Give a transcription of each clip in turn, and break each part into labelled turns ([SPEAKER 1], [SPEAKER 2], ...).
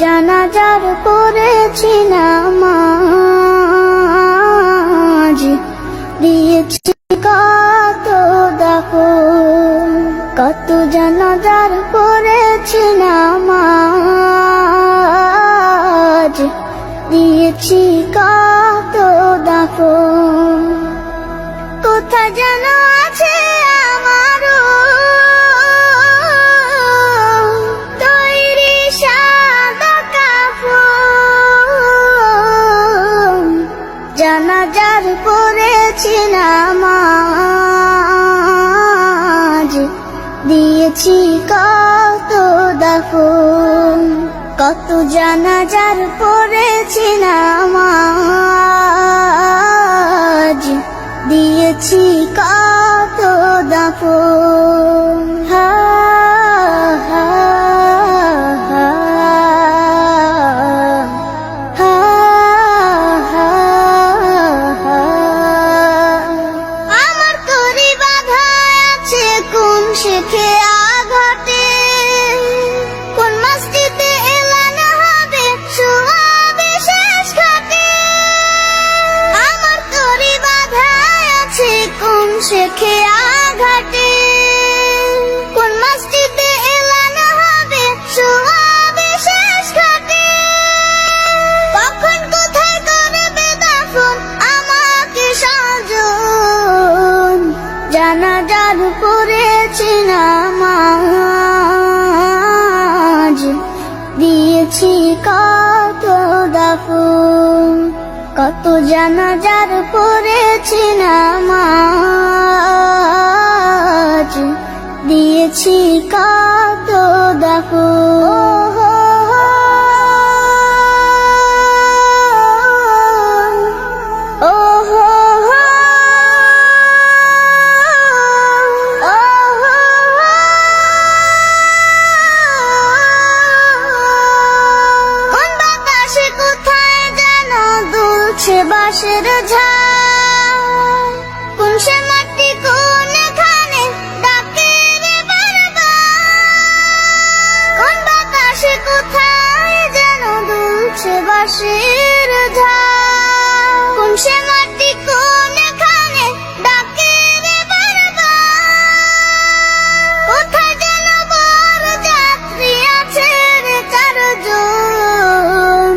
[SPEAKER 1] জানাজার পড়েছি নামাজ, দিয়েছি কত দাফন। কত জানাজার পড়েছি নামাজ, দিয়েছি কত দাফন। কোথা যেন আছে আমারও তৈরি সাদা কাফন। জানাজার পড়েছি নামাজ, দিয়েছি কত দাফন। কত জানাজার পড়েছি নামাজ, দিয়েছি কত দাফন। হা হা হা হা হা হা। আমার তরি বাঁধা আছে কোন শেখে আঘাটে, কোন মসজিদে এলান হবে সুয়াবে শেষ ঘাটে। আমার তরি বাঁধা আছে কোন শেখে আঘাটে, কোন মসজিদে এলান হবে সুয়াবে শেষ ঘাটে। কখন কোথায় করবে দাফন আমাকে সাজন। জানাজার পড়েছি নামাজ, দিয়েছি কত দাফন। কত জানাজার পড়েছি নামাজ, দিয়েছি কত দাফন। ও হো হো, ও হো হো। কোন বাতাসে কোথায় যেন দুলছে বাঁশের ঝাড়, কোন সে মাটি কোনখানে ডাকে রে বারবার। কোন বাতাসে কোথায় যেন দুলছে বাঁশের ঝাড়, কোন সে মাটি কোনখানে ডাকে রে বারবার। কোথায় যেন বড় যাত্রী আছে রে চারজন।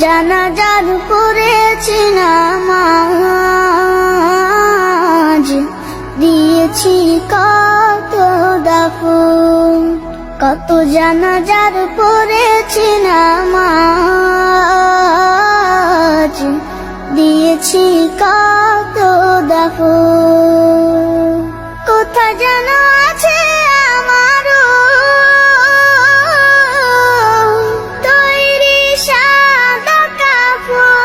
[SPEAKER 1] জানাজার পড়েছি নামাজ, দিয়েছি কত দাফন। কত জানাজার পড়েছি নামাজ, দিয়েছি কত দাফন। কোথা যেন আছে আমারও তৈরি সাদা কাফন।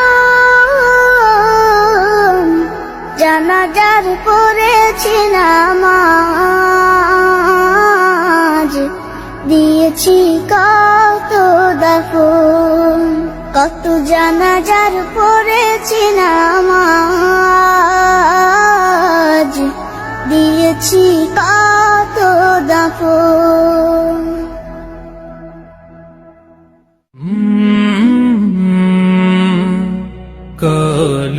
[SPEAKER 1] জানাজার পড়েছি নামাজ, দিয়েছি কত দাফন। কত জানাজার পড়েছি নামাজ, দিয়েছি কত দাফন।
[SPEAKER 2] কাল